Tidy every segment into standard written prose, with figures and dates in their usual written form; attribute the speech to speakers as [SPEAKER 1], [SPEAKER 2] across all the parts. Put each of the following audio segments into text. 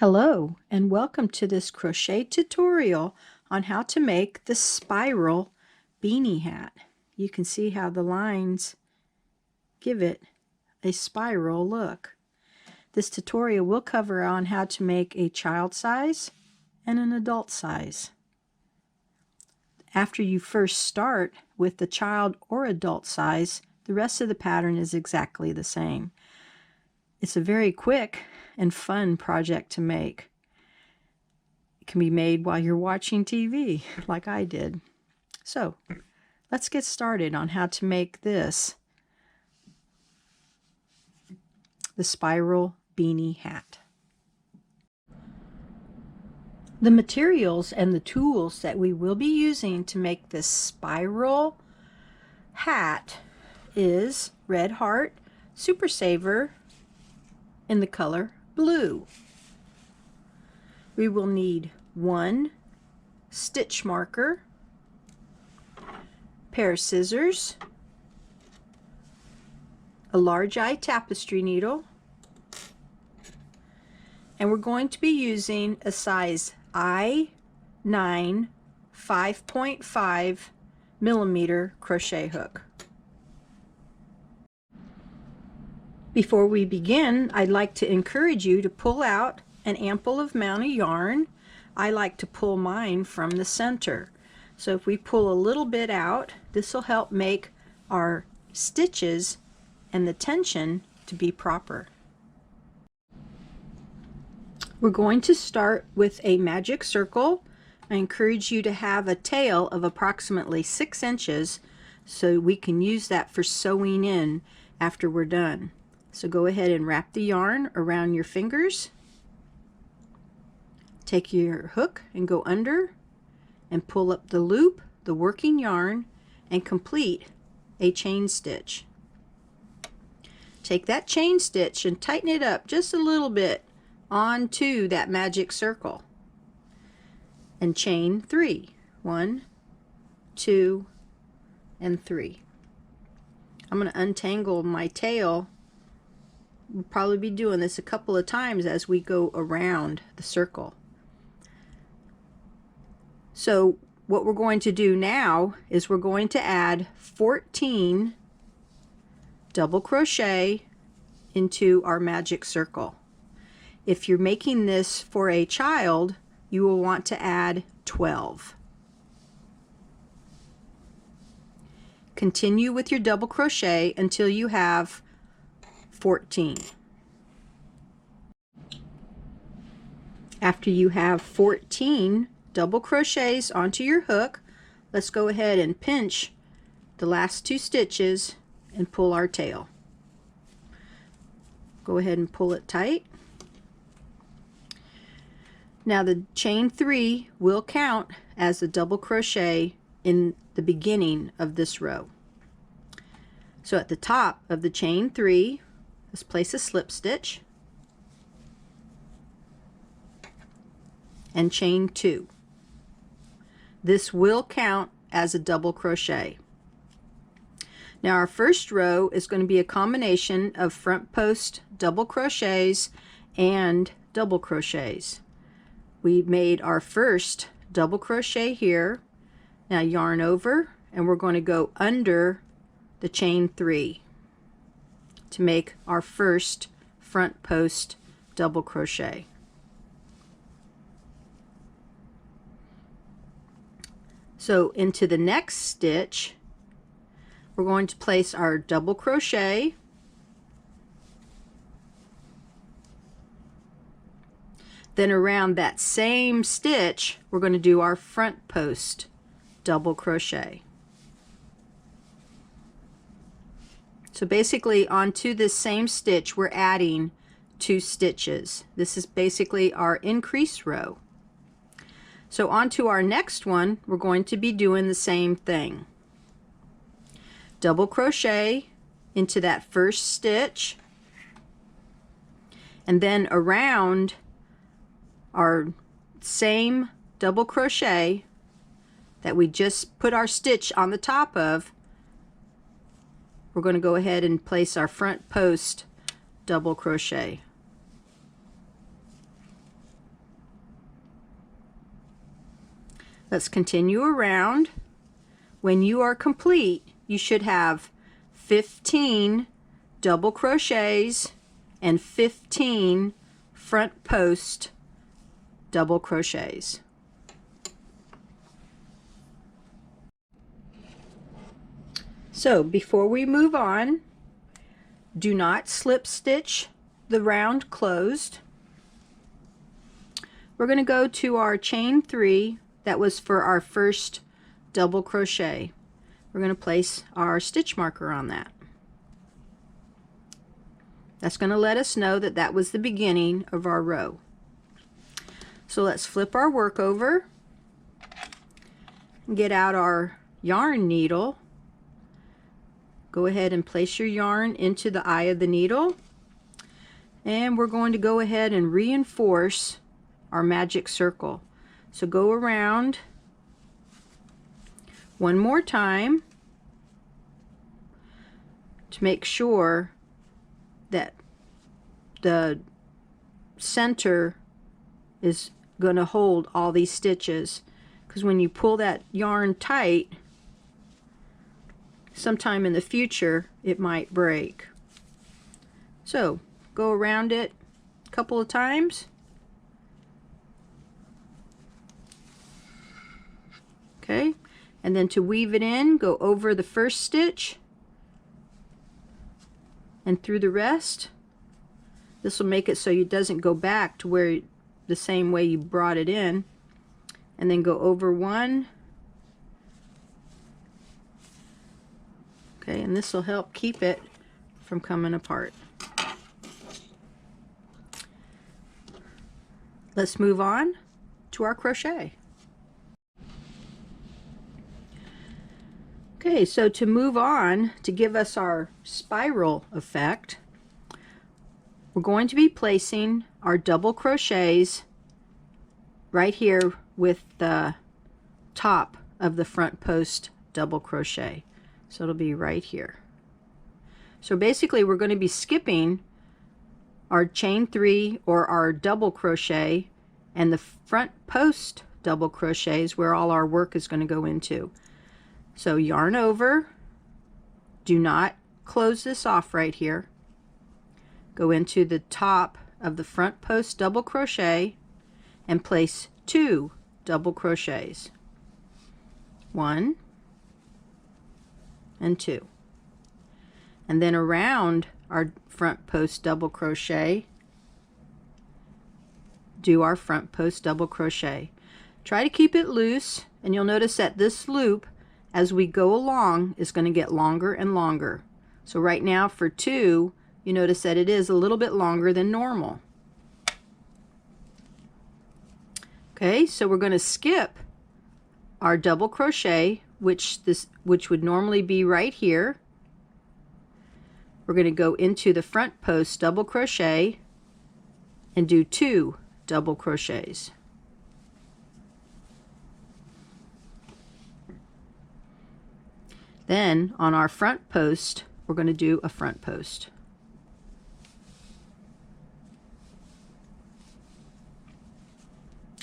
[SPEAKER 1] Hello and welcome to this crochet tutorial on how to make the spiral beanie hat. You can see how the lines give it a spiral look. This tutorial will cover on how to make a child size and an adult size. After you first start with the child or adult size, the rest of the pattern is exactly the same. It's a very quick and fun project to make. It can be made while you're watching TV, like I did. So, let's get started on how to make this, the spiral beanie hat. The materials and the tools that we will be using to make this spiral hat is Red Heart Super Saver in the color blue. We will need one stitch marker, pair of scissors, a large eye tapestry needle, and we're going to be using a size I9 5.5 millimeter crochet hook. Before we begin, I'd like to encourage you to pull out an ample amount of yarn. I like to pull mine from the center. So if we pull a little bit out, this will help make our stitches and the tension to be proper. We're going to start with a magic circle. I encourage you to have a tail of approximately 6 inches so we can use that for sewing in after we're done. So go ahead and wrap the yarn around your fingers. Take your hook and go under and pull up the loop, the working yarn, and complete a chain stitch. Take that chain stitch and tighten it up just a little bit onto that magic circle. And chain 3. 1, 2, and 3. I'm going to untangle my tail. We'll probably be doing this a couple of times as we go around the circle. So what we're going to do now is we're going to add 14 double crochet into our magic circle. If you're making this for a child, you will want to add 12. Continue with your double crochet until you have 14. After you have 14 double crochets onto your hook, let's go ahead and pinch the last 2 stitches and pull our tail. Go ahead and pull it tight. Now the chain 3 will count as a double crochet in the beginning of this row. So at the top of the chain 3, let's place a slip stitch and chain 2. This will count as a double crochet. Now our first row is going to be a combination of front post double crochets and double crochets. We made our first double crochet here. Now yarn over and we're going to go under the chain 3 to make our first front post double crochet. So into the next stitch we're going to place our double crochet, then around that same stitch we're going to do our front post double crochet. So basically onto this same stitch we're adding 2 stitches. This is basically our increase row. So onto our next one we're going to be doing the same thing. Double crochet into that first stitch and then around our same double crochet that we just put our stitch on the top of, we're going to go ahead and place our front post double crochet. Let's continue around. When you are complete, you should have 15 double crochets and 15 front post double crochets. So before we move on, do not slip stitch the round closed. We're going to go to our chain 3 that was for our first double crochet. We're going to place our stitch marker on that. That's going to let us know that that was the beginning of our row. So let's flip our work over, get out our yarn needle. Go ahead and place your yarn into the eye of the needle, and we're going to go ahead and reinforce our magic circle. So go around one more time to make sure that the center is going to hold all these stitches, because when you pull that yarn tight, sometime in the future it might break. So go around it a couple of times. Okay, and then to weave it in, go over the first stitch and through the rest. This will make it so it doesn't go back to where the same way you brought it in, and then go over one. Okay, and this will help keep it from coming apart. Let's move on to our crochet. Okay, so to move on, to give us our spiral effect, we're going to be placing our double crochets right here with the top of the front post double crochet. So it'll be right here. So basically we're going to be skipping our chain 3 or our double crochet, and the front post double crochet is where all our work is going to go into. So yarn over, do not close this off right here, go into the top of the front post double crochet and place 2 double crochets, 1 and 2, and then around our front post double crochet, do our front post double crochet. Try to keep it loose, and you'll notice that this loop as we go along is going to get longer and longer. So right now for 2, you notice that it is a little bit longer than normal. Okay, so we're going to skip our double crochet, which would normally be right here. We're going to go into the front post double crochet and do 2 double crochets. Then on our front post, we're going to do a front post.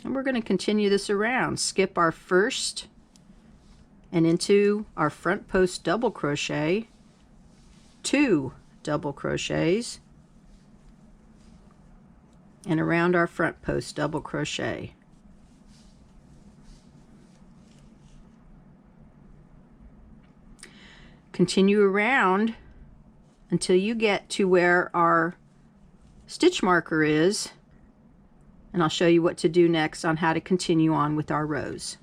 [SPEAKER 1] And we're going to continue this around. Skip our first and into our front post double crochet, 2 double crochets, and around our front post double crochet. Continue around until you get to where our stitch marker is, and I'll show you what to do next on how to continue on with our rows.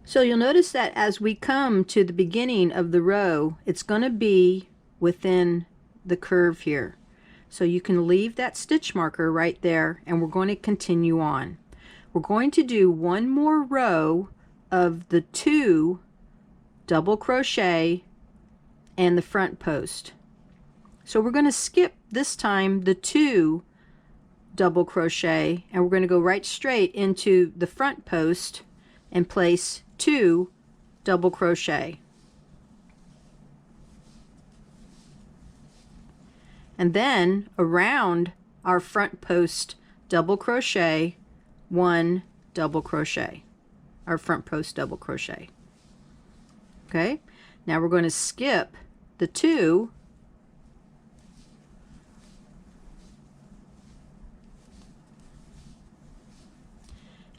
[SPEAKER 1] So you'll notice that as we come to the beginning of the row, it's going to be within the curve here. So you can leave that stitch marker right there, and we're going to continue on. We're going to do one more row of the 2 double crochet and the front post. So we're going to skip this time the 2 double crochet, and we're going to go right straight into the front post and place 2 double crochet. And then around our front post double crochet, 1 double crochet, our front post double crochet. Okay, now we're going to skip the 2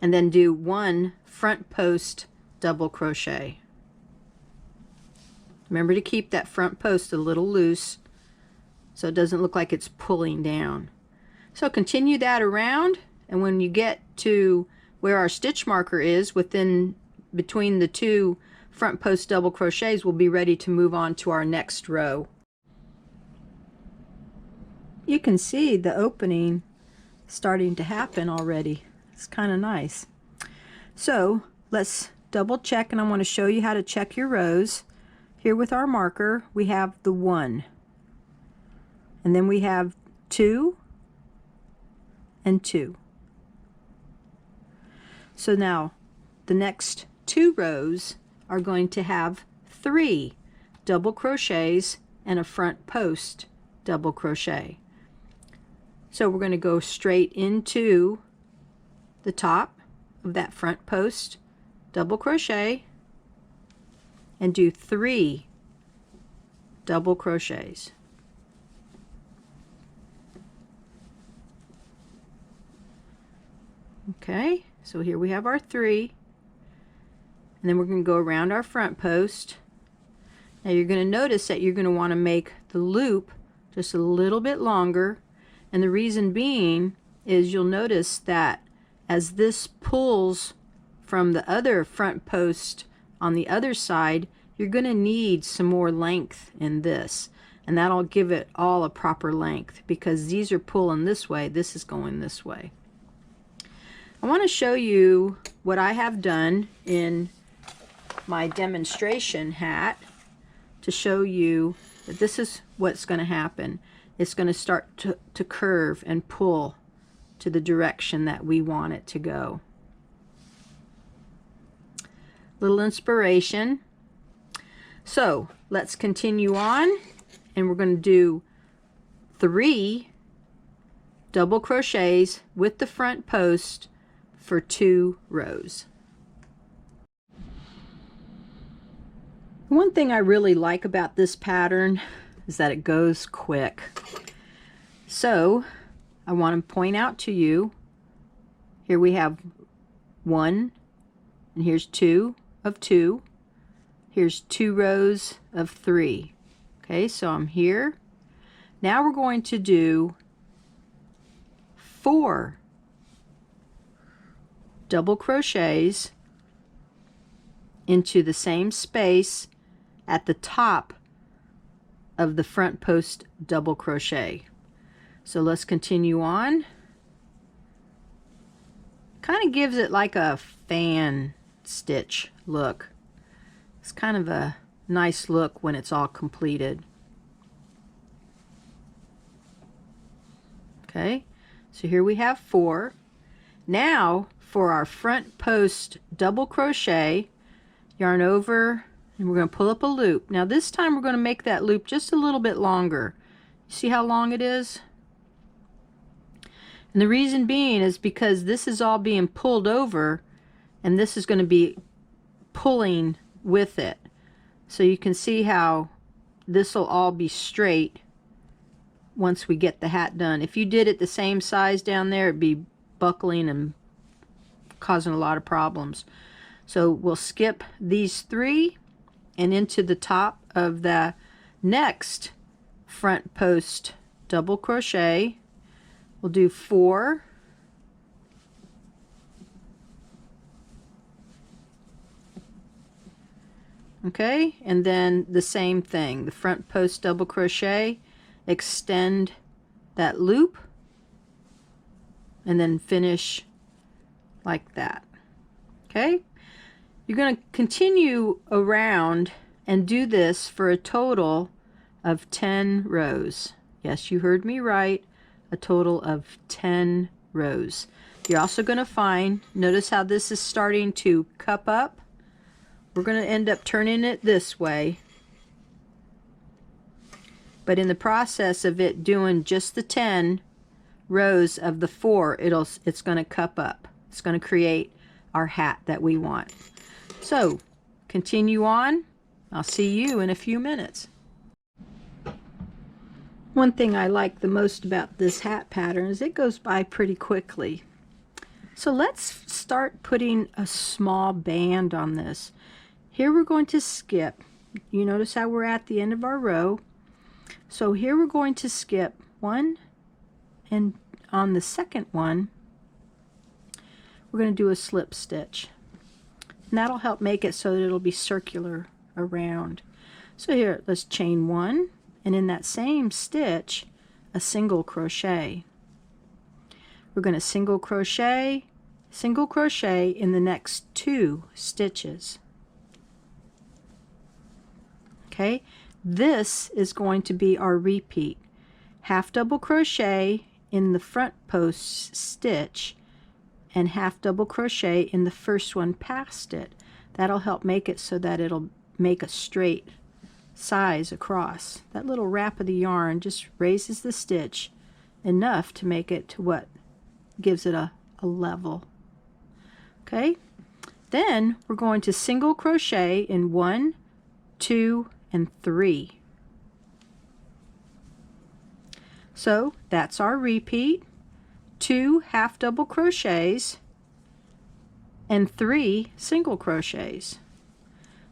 [SPEAKER 1] and then do 1 front post double crochet. Remember to keep that front post a little loose so it doesn't look like it's pulling down. So continue that around, and when you get to where our stitch marker is between the 2 front post double crochets, we'll be ready to move on to our next row. You can see the opening starting to happen already. It's kind of nice. So let's double check, and I want to show you how to check your rows. Here with our marker we have the 1, and then we have 2 and 2. So now the next 2 rows are going to have 3 double crochets and a front post double crochet. So we're going to go straight into the top of that front post double crochet and do 3 double crochets. Okay, so here we have our 3, and then we're going to go around our front post. Now you're going to notice that you're going to want to make the loop just a little bit longer, and the reason being is you'll notice that as this pulls from the other front post on the other side, you're going to need some more length in this, and that'll give it all a proper length, because these are pulling this way, this is going this way. I want to show you what I have done in my demonstration hat to show you that this is what's going to happen. It's going to start to curve and pull to the direction that we want it to go. Little inspiration. So let's continue on, and we're going to do 3 double crochets with the front post for 2 rows. One thing I really like about this pattern is that it goes quick. So I want to point out to you, here we have 1, and here's 2 of 2. Here's 2 rows of 3. Okay, so I'm here. Now we're going to do 4 double crochets into the same space at the top of the front post double crochet. So let's continue on. Kind of gives it like a fan stitch look. It's kind of a nice look when it's all completed. Okay, so here we have 4. Now for our front post double crochet, yarn over, and we're going to pull up a loop. Now this time we're going to make that loop just a little bit longer. See how long it is? And the reason being is because this is all being pulled over, and this is going to be pulling with it. So you can see how this will all be straight once we get the hat done. If you did it the same size down there, it'd be buckling and causing a lot of problems. So we'll skip these 3 and into the top of the next front post double crochet. We'll do 4, okay, and then the same thing, the front post double crochet, extend that loop, and then finish like that. Okay, you're going to continue around and do this for a total of 10 rows. Yes, you heard me right, a total of 10 rows. You're also going to find, notice how this is starting to cup up. We're going to end up turning it this way, but in the process of it doing just the 10 rows of the 4, it's going to cup up. It's going to create our hat that we want. So continue on. I'll see you in a few minutes. One thing I like the most about this hat pattern is it goes by pretty quickly. So let's start putting a small band on this. Here we're going to skip. You notice how we're at the end of our row. So here we're going to skip 1, and on the second one we're going to do a slip stitch. And that'll help make it so that it'll be circular around. So here, let's chain 1, and in that same stitch, a single crochet. We're going to single crochet in the next 2 stitches. Okay, this is going to be our repeat. Half double crochet in the front post stitch and half double crochet in the first one past it. That'll help make it so that it'll make a straight size across. That little wrap of the yarn just raises the stitch enough to make it to what gives it a level. Okay, then we're going to single crochet in 1, 2, and 3. So that's our repeat. 2 half double crochets and 3 single crochets.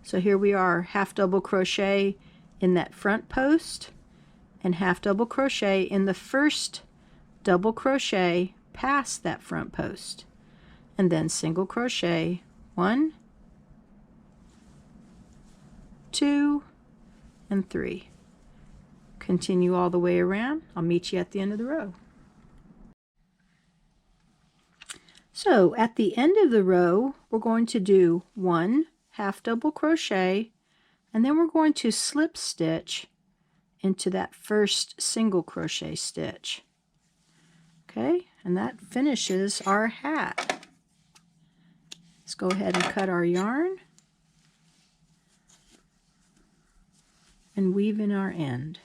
[SPEAKER 1] So here we are, half double crochet in that front post and half double crochet in the first double crochet past that front post, and then single crochet 1, 2, and 3. Continue all the way around. I'll meet you at the end of the row. So at the end of the row we're going to do 1 half double crochet, and then we're going to slip stitch into that first single crochet stitch. Okay, and that finishes our hat. Let's go ahead and cut our yarn and weave in our end.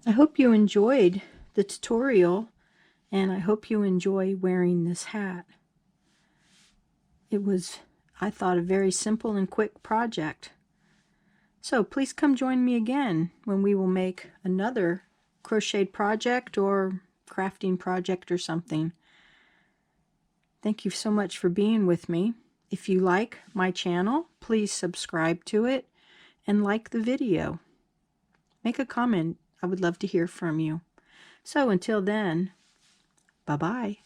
[SPEAKER 1] I hope you enjoyed the tutorial, and I hope you enjoy wearing this hat. It was, I thought, a very simple and quick project. So please come join me again when we will make another crocheted project or crafting project or something. Thank you so much for being with me. If you like my channel, please subscribe to it and like the video. Make a comment. I would love to hear from you. So until then, bye-bye.